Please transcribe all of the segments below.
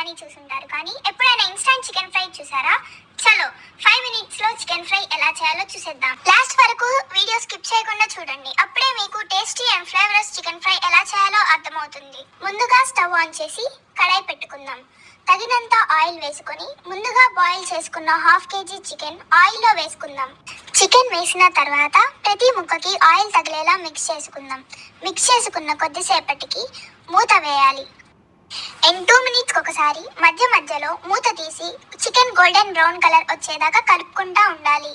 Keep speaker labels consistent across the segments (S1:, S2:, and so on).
S1: బిర్యానీ చూసుంటారు, కానీ ఎప్పుడైనా ఇన్స్టంట్ చికెన్ ఫ్రై చూసారా? చలో 5 minutes లో చికెన్ ఫ్రై ఎలా చేయాలో చూసేద్దాం. లాస్ట్ వరకు వీడియో స్కిప్ చేయకుండా చూడండి, అప్పుడే మీకు టేస్టీ అండ్ ఫ్లేవరస్ చికెన్ ఫ్రై ఎలా చేయాలో అర్థమవుతుంది. ముందుగా స్టవ్ ఆన్ చేసి కడాయి పెట్టుకుందాం. తగినంత ఆయిల్ వేసుకొని ముందుగా బాయిల్ చేసుకున్న 1/2 kg చికెన్ ఆయిల్లో వేసుకుందాం. చికెన్ వేసిన తర్వాత ప్రతి ముక్కకి ఆయిల్ తగిలేలా మిక్స్ చేసుకుందాం. మిక్స్ చేసుకున్న కొద్దిసేపటికి మూత వేయాలి. 2 minutes ఒకసారి మధ్య మధ్యలో మూత తీసి చికెన్ గోల్డెన్ బ్రౌన్ కలర్ వచ్చేదాకా కలుపుకుంటా ఉండాలి.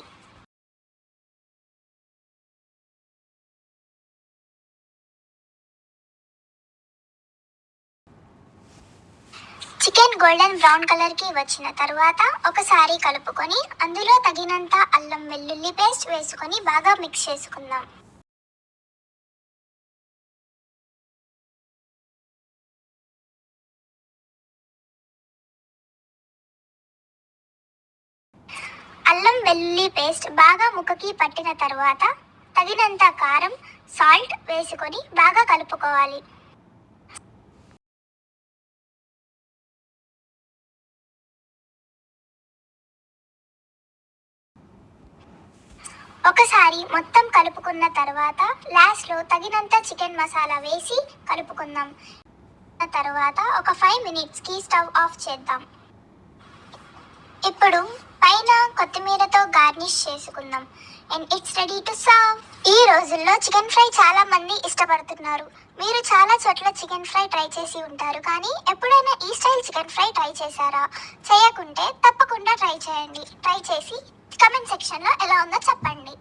S1: చికెన్ గోల్డెన్ బ్రౌన్ కలర్ కి వచ్చిన తర్వాత ఒకసారి కలుపుకొని అందులో తగినంత అల్లం వెల్లుల్లి పేస్ట్ వేసుకొని బాగా మిక్స్ చేసుకుందాం. అల్లం వెల్లుల్లి పేస్ట్ బాగా ముక్కకి పట్టిన తర్వాత తగినంత కారం, సాల్ట్ వేసుకొని బాగా కలుపుకోవాలి. ఒకసారి మొత్తం కలుపుకున్న తర్వాత లాస్ట్లో తగినంత చికెన్ మసాలా వేసి కలుపుకుందాం. తర్వాత ఒక 5 minutesకి స్టవ్ ఆఫ్ చేద్దాం. ఇప్పుడు పైన కొత్తిమీరతో గార్నిష్ చేసుకుందాం. And it's ready to serve. ఈ రోజుల్లో చికెన్ ఫ్రై చాలా మంది ఇష్టపడుతున్నారు. మీరు చాలా చోట్ల చికెన్ ఫ్రై ట్రై చేసి ఉంటారు, కానీ ఎప్పుడైనా ఈ స్టైల్ చికెన్ ఫ్రై ట్రై చేశారా? చేయకుంటే తప్పకుండా ట్రై చేయండి. ట్రై చేసి కమెంట్ సెక్షన్లో ఎలా ఉందో చెప్పండి.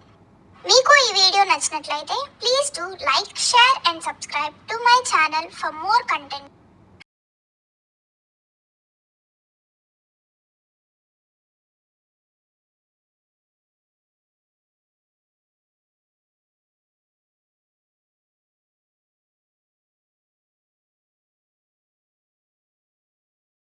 S1: మీకు ఈ వీడియో నచ్చినట్లయితే please do like, share and subscribe to my channel for more content.